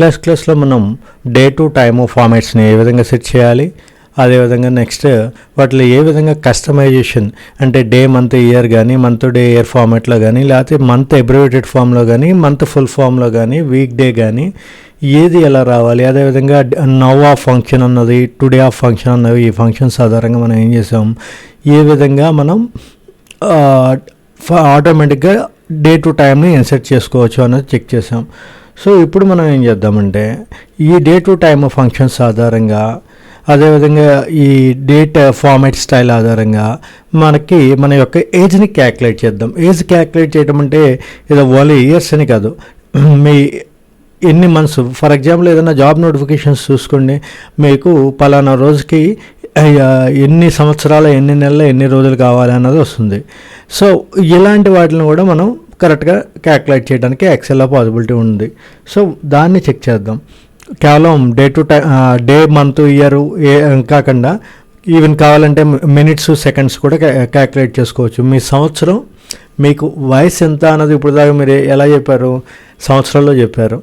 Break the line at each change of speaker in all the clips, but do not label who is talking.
Last క్లాస్లో మనం day to time ఫార్మాట్స్ని ఏ విధంగా సెట్ చేయాలి, అదేవిధంగా నెక్స్ట్ వాటిలో ఏ విధంగా కస్టమైజేషన్ అంటే డే మంత్ ఇయర్ కానీ మంత్ డే ఇయర్ ఫార్మాట్లో కానీ లేకపోతే మంత్ అబ్రివేటెడ్ ఫామ్లో కానీ మంత్ ఫుల్ ఫామ్లో కానీ వీక్ డే కానీ ఏది ఎలా రావాలి, అదేవిధంగా నవ్ ఆఫ్ ఫంక్షన్ అన్నది టుడే ఆఫ్ ఫంక్షన్ అన్నవి ఈ ఫంక్షన్స్ ఆధారంగా మనం ఏం చేసాం, ఏ విధంగా మనం ఆటోమేటిక్గా డే టు టైంని ఇన్సర్ట్ చేసుకోవచ్చు అన్నది చెక్ చేసాం. సో ఇప్పుడు మనం ఏం చేద్దామంటే ఈ డే టు టైమ్ ఫంక్షన్స్ ఆధారంగా అదేవిధంగా ఈ డేట్ ఫార్మాట్ స్టైల్ ఆధారంగా మనకి మన యొక్క ఏజ్ని క్యాల్కులేట్ చేద్దాం. ఏజ్ క్యాల్కులేట్ చేయడం అంటే ఏదో ఓన్లీ ఇయర్స్ అని కాదు, మీ ఎన్ని మంత్స్. ఫర్ ఎగ్జాంపుల్ ఏదైనా జాబ్ నోటిఫికేషన్స్ చూసుకోండి, మీకు పలానా రోజుకి ఎన్ని సంవత్సరాలు ఎన్ని నెలలు ఎన్ని రోజులు కావాలి అన్నది వస్తుంది. సో ఇలాంటి వాటిని కూడా మనం కరెక్ట్గా క్యాల్కులేట్ చేయడానికి ఎక్సెల్లో పాసిబిలిటీ ఉంది. సో దాన్ని చెక్ చేద్దాం. కేవలం day to day month year కాకుండా ఈవెన్ కావాలంటే మినిట్స్ సెకండ్స్ కూడా క్యాల్కులేట్ చేసుకోవచ్చు. మీ సంవత్సరం మీకు వయసు ఎంత అన్నది ఇప్పుడు దాకా మీరు ఎలా చెప్పారు, సంవత్సరాల్లో చెప్పారు,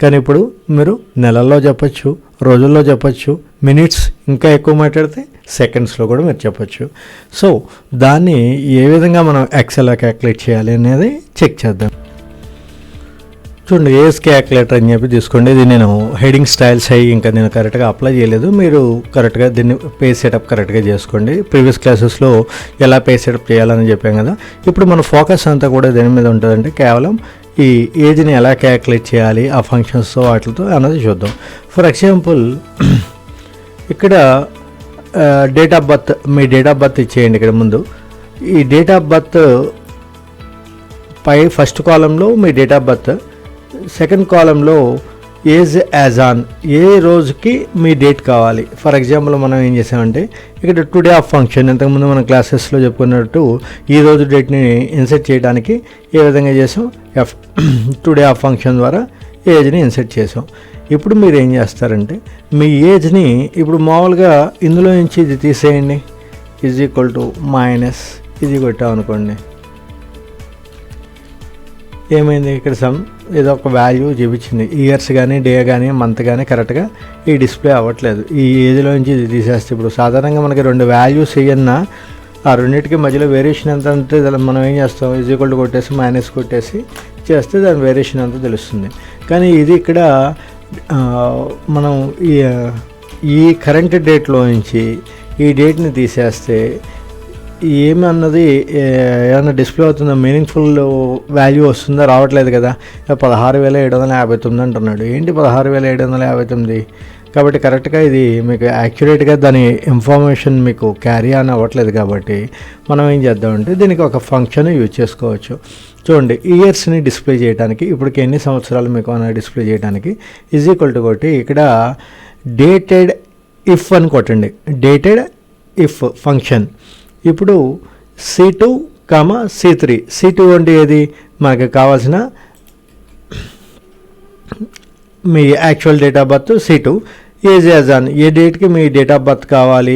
కానీ ఇప్పుడు మీరు నెలల్లో చెప్పచ్చు, రోజుల్లో చెప్పచ్చు, మినిట్స్ ఇంకా ఎక్కువ మాట్లాడితే సెకండ్స్లో కూడా మీరు చెప్పచ్చు. సో దాన్ని ఏ విధంగా మనం ఎక్సెల్లో క్యాల్కులేట్ చేయాలి అనేది చెక్ చేద్దాం. చూడండి, ఏజ్ క్యాల్కులేటర్ అని చెప్పి తీసుకోండి. ఇది నేను హెడింగ్ స్టైల్స్ అయ్యి ఇంకా నేను కరెక్ట్గా అప్లై చేయలేదు, మీరు కరెక్ట్గా దీన్ని పేజ్ సెటప్ కరెక్ట్గా చేసుకోండి. ప్రీవియస్ క్లాసెస్లో ఎలా పేజ్ సెటప్ చేయాలని చెప్పాం కదా. ఇప్పుడు మన ఫోకస్ అంతా కూడా దేని మీద ఉంటుందంటే కేవలం ఈ ఏజ్ని ఎలా క్యాల్కులేట్ చేయాలి ఆ ఫంక్షన్స్తో వాటితో అన్నది చూద్దాం. ఫర్ ఎగ్జాంపుల్ ఇక్కడ డేట్ ఆఫ్ బర్త్, మీ డేట్ ఆఫ్ బర్త్ ఇచ్చేయండి. ఇక్కడ ముందు ఈ డేట్ ఆఫ్ బర్త్ పై ఫస్ట్ కాలంలో మీ డేట్ ఆఫ్ బర్త్, సెకండ్ కాలంలో ఏజ్ యాజ్ ఆన్, ఏ రోజుకి మీ డేట్ కావాలి. ఫర్ ఎగ్జాంపుల్ మనం ఏం చేసామంటే ఇక్కడ టుడే ఆఫ్ ఫంక్షన్, ఇంతకుముందు మనం క్లాసెస్లో చెప్పుకున్నట్టు ఈ రోజు డేట్ని ఇన్సర్ట్ చేయడానికి ఏ విధంగా చేసాం, టుడే ఆఫ్ ఫంక్షన్ ద్వారా ఏజ్ని ఇన్సర్ట్ చేసాం. ఇప్పుడు మీరు ఏం చేస్తారంటే మీ ఏజ్ని ఇప్పుడు మామూలుగా ఇందులో నుంచి ఇది తీసేయండి, ఈజ్ ఈక్వల్ టు మైనస్ ఇది కొట్టాం అనుకోండి, ఏమైంది ఇక్కడ సమ్ ఏదో ఒక వాల్యూ చూపించింది. ఇయర్స్ కానీ డే కానీ మంత్ కానీ కరెక్ట్గా ఈ డిస్ప్లే అవ్వట్లేదు. ఈ ఏజ్లో నుంచి ఇది తీసేస్తే ఇప్పుడు సాధారణంగా మనకి రెండు వాల్యూస్ ఏయన్నా ఆ రెండింటికి మధ్యలో వేరియేషన్ ఎంత అంటే మనం ఏం చేస్తాం, ఈజ్ ఈక్వల్ టు కొట్టేసి మైనస్ కొట్టేసి చేస్తే దాని వేరియేషన్ అంతా తెలుస్తుంది. కానీ ఇది ఇక్కడ మనం ఈ కరెంట్ డేట్లో నుంచి ఈ డేట్ని తీసేస్తే ఏమన్నది ఏమన్నా డిస్ప్లే అవుతుందా, మీనింగ్ఫుల్ వాల్యూ వస్తుందా, రావట్లేదు కదా. 16,759 అంటున్నాడు. ఏంటి 16,759? కాబట్టి కరెక్ట్గా ఇది మీకు యాక్యురేట్గా దాని ఇన్ఫర్మేషన్ మీకు క్యారీ అని అవ్వట్లేదు. కాబట్టి మనం ఏం చేద్దామంటే దీనికి ఒక ఫంక్షన్ యూజ్ చేసుకోవచ్చు. చూడండి, ఇయర్స్ని డిస్ప్లే చేయడానికి, ఇప్పటికి ఎన్ని సంవత్సరాలు మీకు అన్న డిస్ప్లే చేయడానికి ఈజ్ ఈక్వల్ టు కొట్టి ఇక్కడ డేటెడ్ ఇఫ్ అని కొట్టండి. డేటెడ్ ఇఫ్ ఫంక్షన్ ఇప్పుడు C2, C3. C2 అంటే ఏది, మనకు కావాల్సిన మీ actual date of birth C2, age as on, ఏ డేట్కి మీ డేట్ ఆఫ్ బర్త్ కావాలి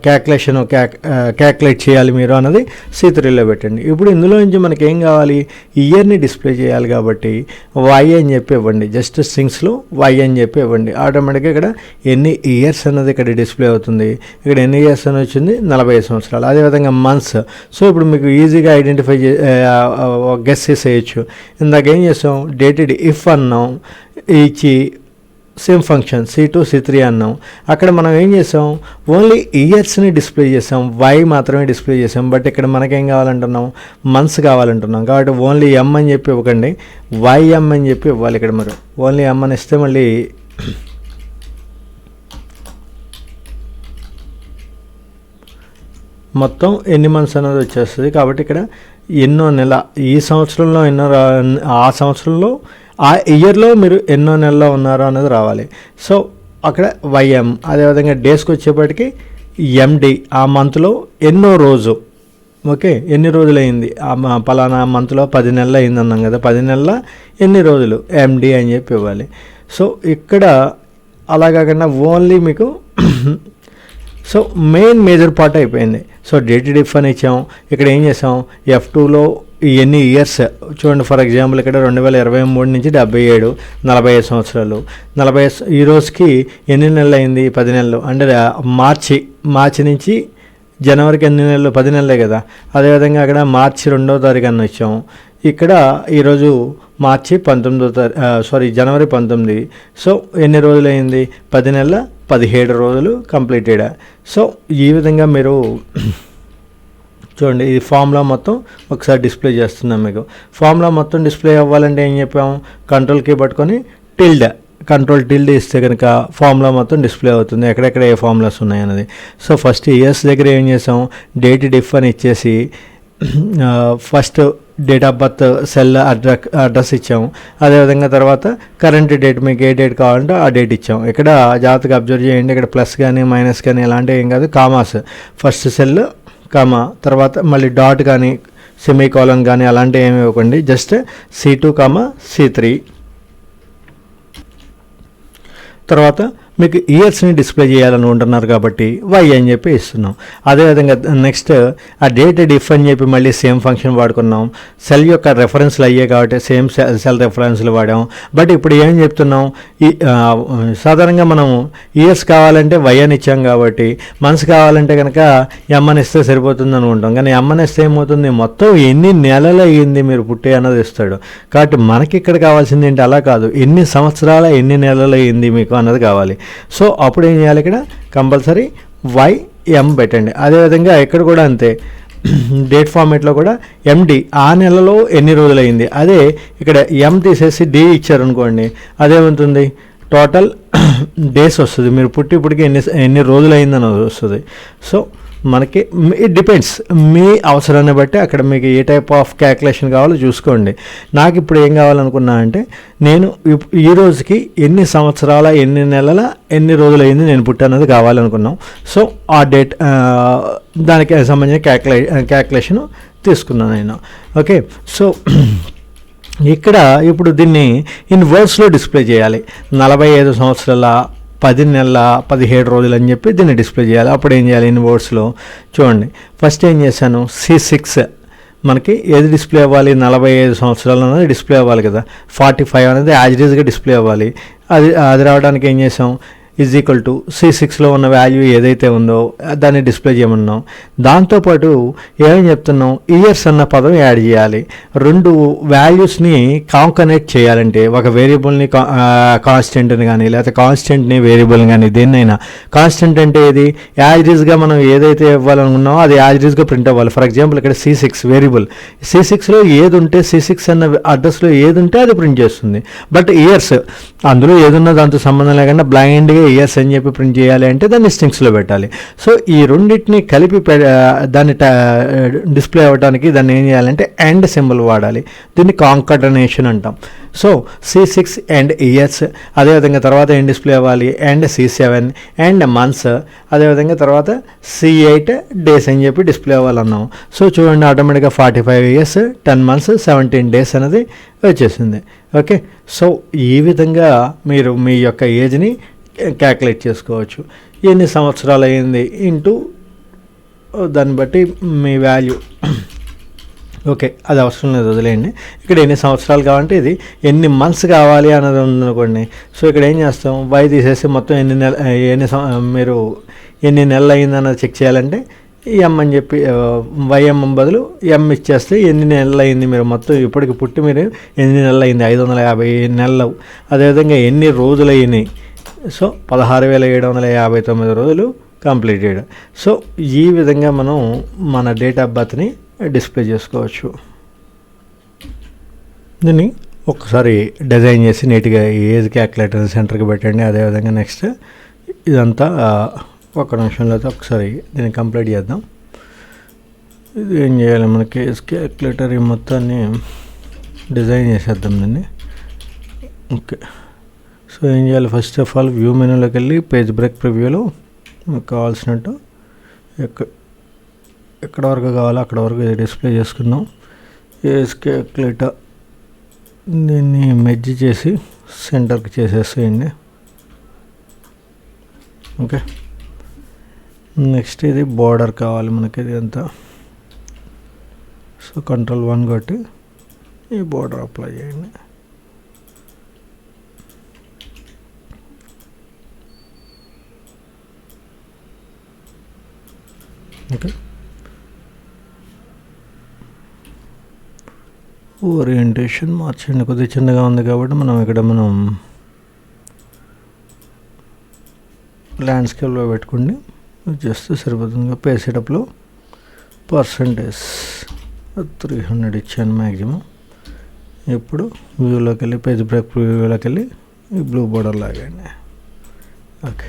క్యాల్కులేట్ చేయాలి మీరు అన్నది C3లో పెట్టండి. ఇప్పుడు ఇందులో నుంచి మనకి ఏం కావాలి, ఇయర్ని డిస్ప్లే చేయాలి కాబట్టి Y అని చెప్పి ఇవ్వండి. జస్ట్ స్ట్రింగ్స్లో Y అని చెప్పి ఇవ్వండి. ఆటోమేటిక్గా ఇక్కడ ఎన్ని ఇయర్స్ అన్నది ఇక్కడ డిస్ప్లే అవుతుంది. ఇక్కడ ఎన్ని ఇయర్స్ అని వచ్చింది, 45 సంవత్సరాలు. అదేవిధంగా మంత్స్. సో ఇప్పుడు మీకు ఈజీగా ఐడెంటిఫై గెస్ చేసేయచ్చు. ఇందాక ఏం చేసాం, డేటెడ్ ఇఫ్ అన్నాం, ఇచ్చి సేమ్ ఫంక్షన్ C2, C3 అన్నాం. అక్కడ మనం ఏం చేసాం, ఓన్లీ ఇయర్స్ని డిస్ప్లే చేసాం, Y మాత్రమే డిస్ప్లే చేసాం. బట్ ఇక్కడ మనకేం కావాలంటున్నాం, మంత్స్ కావాలంటున్నాం. కాబట్టి ఓన్లీ M అని చెప్పి ఇవ్వకండి, YM అని చెప్పి ఇవ్వాలి. ఇక్కడ మరి ఓన్లీ M అని ఇస్తే మళ్ళీ మొత్తం ఎన్ని మంత్స్ అనేది వచ్చేస్తుంది. కాబట్టి ఇక్కడ ఎన్నో నెల, ఈ సంవత్సరంలో ఎన్నో, ఆ సంవత్సరంలో ఆ ఇయర్లో మీరు ఎన్నో నెలలో ఉన్నారో అనేది రావాలి. సో అక్కడ YM. అదేవిధంగా డేస్కి వచ్చేప్పటికి MD, ఆ మంత్లో ఎన్నో రోజు, ఓకే ఎన్ని రోజులు అయింది, పలానా మంత్లో 10 నెలలు అయింది అన్నాం కదా, 10 నెలల ఎన్ని రోజులు MD అని చెప్పి ఇవ్వాలి. సో ఇక్కడ అలా కాకుండా ఓన్లీ మీకు సో మెయిన్ మేజర్ పార్ట్ అయిపోయింది. సో డేట్ డిఫ్ అని ఇచ్చాం. ఇక్కడ ఏం చేసాం, F2లో ఎన్ని ఇయర్స్ చూడండి. ఫర్ ఎగ్జాంపుల్ ఇక్కడ 2023 నుంచి 77, 45 సంవత్సరాలు. ఈ రోజుకి ఎన్ని నెలలు అయింది, 10 నెలలు. అంటే మార్చి నుంచి జనవరికి ఎన్ని నెలలు, 10 నెలలే కదా. అదేవిధంగా అక్కడ మార్చి 2వ తారీఖు అన్న ఇచ్చాము. ఇక్కడ ఈరోజు జనవరి 19. సో ఎన్ని రోజులు అయింది, 10 నెలల 17 రోజులు కంప్లీటెడ్. సో ఈ విధంగా మీరు చూడండి, ఈ ఫార్ములా మొత్తం ఒకసారి డిస్ప్లే చేస్తున్నాం మీకు. ఫార్ములా మొత్తం డిస్ప్లే అవ్వాలంటే ఏం చెప్పాము, కంట్రోల్ కీ పట్టుకొని కంట్రోల్ టిల్డ్ ఇస్తే కనుక ఫార్ములా మొత్తం డిస్ప్లే అవుతుంది, ఎక్కడెక్కడ ఏ ఫార్ములాస్ ఉన్నాయన్నది. సో ఫస్ట్ ఇయర్స్ దగ్గర ఏం చేసాం, డేట్ డిఫ్ అని ఇచ్చేసి first date of birth cell address ఇచ్చాము. అదేవిధంగా తర్వాత కరెంట్ డేట్, మీకు ఏ డేట్ కావాలంటే ఆ డేట్ ఇచ్చాము. ఇక్కడ జాగ్రత్తగా అబ్జర్వ్ చేయండి, ఇక్కడ ప్లస్ కానీ మైనస్ కానీ ఎలాంటివి ఏం కాదు, కామాస్. ఫస్ట్ సెల్ కామా, తర్వాత మళ్ళీ డాట్ కానీ సెమీకోలన్ కానీ అలాంటివి ఏమి ఇవ్వకండి. Just C2, C3. తర్వాత మీకు ఇయర్స్ని డిస్ప్లే చేయాలని ఉంటున్నారు కాబట్టి వై అని చెప్పి ఇస్తున్నాం. అదేవిధంగా నెక్స్ట్ ఆ డేట్ డిఫ్ అని చెప్పి మళ్ళీ సేమ్ ఫంక్షన్ వాడుకున్నాం. సెల్ యొక్క రెఫరెన్స్లు అయ్యాయి కాబట్టి సేమ్ సెల్ రెఫరెన్స్లు వాడాం. బట్ ఇప్పుడు ఏం చెప్తున్నాం, సాధారణంగా మనం ఇయర్స్ కావాలంటే వై అని ఇచ్చాం కాబట్టి మంత్స్ కావాలంటే కనుక ఎమ్ అని ఇస్తే సరిపోతుంది అనుకుంటాం. కానీ ఎమ్ అని ఇస్తే ఏమవుతుంది, మొత్తం ఎన్ని నెలలు అయ్యింది మీరు పుట్టే అన్నది ఇస్తాడు. కాబట్టి మనకి ఇక్కడ కావాల్సింది ఏంటి, అలా కాదు, ఎన్ని సంవత్సరాల ఎన్ని నెలలు అయ్యింది మీకు అన్నది కావాలి. సో అప్పుడు ఏం చేయాలి, ఇక్కడ కంపల్సరీ YM పెట్టండి. అదేవిధంగా ఇక్కడ కూడా అంతే, డేట్ ఫార్మేట్లో కూడా MD, ఆ నెలలో ఎన్ని రోజులైంది. అదే ఇక్కడ M తీసేసి D ఇచ్చారనుకోండి, అదేమవుతుంది, టోటల్ డేస్ వస్తుంది, మీరు ఇప్పటికి ఎన్ని రోజులు అయిందని వస్తుంది. సో మనకి ఇట్ డిపెండ్స్, మీ అవసరాన్ని బట్టి అక్కడ మీకు ఏ టైప్ ఆఫ్ క్యాల్కులేషన్ కావాలో చూసుకోండి. నాకు ఇప్పుడు ఏం కావాలనుకున్నా అంటే, నేను ఈ రోజుకి ఎన్ని సంవత్సరాల ఎన్ని నెలల ఎన్ని రోజులు అయింది నేను పుట్టినది కావాలనుకున్నాం. సో ఆ డేట్ దానికి సంబంధించిన క్యాల్కులేషన్ తీసుకున్నాను నేను. ఓకే, సో ఇక్కడ ఇప్పుడు దీన్ని ఇన్ వర్డ్స్లో డిస్ప్లే చేయాలి. 45 సంవత్సరాల 10 నెలల 17 రోజులు అని చెప్పి దీన్ని డిస్ప్లే చేయాలి. అప్పుడు ఏం చేయాలి, ఇన్ వర్డ్స్లో చూడండి. ఫస్ట్ ఏం చేశాను, C6 మనకి ఏది డిస్ప్లే అవ్వాలి, 45 సంవత్సరాలు అనేది డిస్ప్లే అవ్వాలి కదా. 45 అనేది యాజ్ ఇట్ ఈజ్గా డిస్ప్లే అవ్వాలి. అది రావడానికి ఏం చేసాం, ఈజ్ ఈక్వల్ టు C6లో ఉన్న వాల్యూ ఏదైతే ఉందో దాన్ని డిస్ప్లే చేయమన్నాం. దాంతోపాటు ఏమని చెప్తున్నాం, ఇయర్స్ అన్న పదం యాడ్ చేయాలి. 2 వాల్యూస్ని కాంకనేట్ చేయాలంటే, ఒక వేరియబుల్ని కాన్స్టెంట్ని కానీ లేకపోతే కాన్స్టెంట్ని వేరియబుల్ని కానీ, దేన్నైనా కాన్స్టెంట్ అంటే ఏది, యాజ్ ఈజ్గా మనం ఏదైతే ఇవ్వాలనుకున్నామో అది యాజ్ ఈజ్గా ప్రింట్ అవ్వాలి. ఫర్ ఎగ్జాంపుల్ ఇక్కడ C6 వేరియబుల్, C6లో ఏది ఉంటే, C6 అన్న అడ్రస్లో ఏది ఉంటే అది ప్రింట్ చేస్తుంది. బట్ ఇయర్స్ అందులో ఏదున్నా దాంతో సంబంధం లేకుండా బ్లైండ్గా ఇయర్స్ అని చెప్పి ప్రింట్ చేయాలి అంటే దాన్ని స్ట్రింగ్స్లో పెట్టాలి. సో ఈ రెండింటిని కలిపి దాన్ని డిస్ప్లే అవ్వడానికి దాన్ని ఏం చేయాలంటే అండ్ సింబల్ వాడాలి. దీన్ని కాంకాటనేషన్ అంటాం. సో C6 అండ్ ఇయర్స్, అదేవిధంగా తర్వాత ఏం డిస్ప్లే అవ్వాలి, అండ్ C7 అండ్ మంత్స్, అదేవిధంగా తర్వాత C8 డేస్ అని చెప్పి డిస్ప్లే అవ్వాలన్నాం. సో చూడండి, ఆటోమేటిక్గా 45 ఇయర్స్ 10 మంత్స్ 17 డేస్ అనేది వచ్చేసింది. ఓకే, సో ఈ విధంగా మీరు మీ యొక్క ఏజ్ని క్యాల్కులేట్ చేసుకోవచ్చు. ఎన్ని సంవత్సరాలు అయింది ఇంటూ దాన్ని బట్టి మీ వాల్యూ. ఓకే, అది అవసరం లేదు, వదిలేయండి. ఇక్కడ ఎన్ని సంవత్సరాలు కావాలంటే ఇది ఎన్ని మంత్స్ కావాలి అన్నది ఉందనుకోండి. సో ఇక్కడ ఏం చేస్తాం, వై తీసేసి మొత్తం మీరు ఎన్ని నెలలు అయింది అన్నది చెక్ చేయాలంటే ఎమ్ అని చెప్పి వైఎం బదులు ఎమ్ ఇచ్చేస్తే ఎన్ని నెలలు అయింది, మీరు మొత్తం ఇప్పటికి పుట్టి మీరు ఎన్ని నెలలు అయింది, 550 నెలలు. అదేవిధంగా ఎన్ని రోజులు అయినాయి, సో 16,759 రోజులు కంప్లీటెడ్. సో ఈ విధంగా మనం మన డేట్ ఆఫ్ బర్త్ని డిస్ప్లే చేసుకోవచ్చు. దీన్ని ఒకసారి డిజైన్ చేసి నీట్గా ఏజ్ క్యాల్కులేటర్ సెంటర్కి పెట్టండి. అదేవిధంగా నెక్స్ట్ ఇదంతా ఒక నిమిషంలో అయితే ఒకసారి దీన్ని కంప్లీట్ చేద్దాం. ఇది ఏం చేయాలి, మనకి ఏజ్ క్యాల్కులేటర్ ఈ మొత్తాన్ని డిజైన్ చేసేద్దాం దీన్ని. ఓకే, సో ఏం చేయాలి, ఫస్ట్ ఆఫ్ ఆల్ వ్యూ మెనూలోకి వెళ్ళి పేజ్ బ్రేక్ ప్రివ్యూలో మీకు కావాల్సినట్టు ఎక్కడ వరకు కావాలో అక్కడ వరకు ఇది డిస్ప్లే చేసుకుందాం. ఏజ్ క్యాల్కులేటర్ దీన్ని మెర్జ్ చేసి సెంటర్కి చేసేసేయండి. ఓకే, నెక్స్ట్ ఇది బోర్డర్ కావాలి మనకి, ఇది అంతా. సో Ctrl+1 కొట్టి ఈ బోర్డర్ అప్లై చేయండి. ఓకే, ఓరియంటేషన్ మార్చండి, కొద్దిగా చిన్నగా ఉంది కాబట్టి మనం ఇక్కడ ల్యాండ్స్కేప్లో పెట్టుకోండి, చేస్తే సరిపోతుంది. పే సెటప్లో %300 ఇచ్చాను మ్యాక్సిమం. ఇప్పుడు వ్యూలోకి వెళ్ళి పేజ్ బ్రేక్ వ్యూలోకి వెళ్ళి ఈ బ్లూ బోర్డర్ లాగండి. ఓకే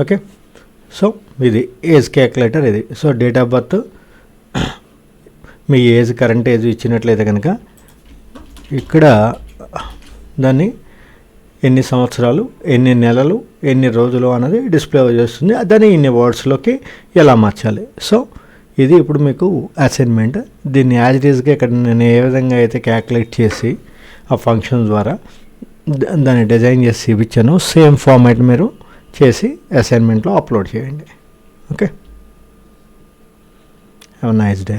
ఓకే సో ఇది ఏజ్ క్యాల్కులేటర్ ఇది. So date of birth, me age current age ఇచ్చినట్లయితే కనుక ఇక్కడ దాన్ని ఎన్ని సంవత్సరాలు, ఎన్ని నెలలు, ఎన్ని రోజులు అన్నది డిస్ప్లే చేస్తుంది. దాన్ని ఇన్ని వర్డ్స్లోకి ఎలా మార్చాలి. సో ఇది ఇప్పుడు మీకు అసైన్మెంట్. దీన్ని యాజ్ ఇట్ ఈజ్గా ఇక్కడ నేను ఏ విధంగా అయితే క్యాల్కులేట్ చేసి ఆ ఫంక్షన్ ద్వారా దాన్ని డిజైన్ చేసి ఇచ్చాను, సేమ్ ఫార్మాట్ మీరు చేసి అసైన్మెంట్లో అప్లోడ్ చేయండి. Okay, have a nice day.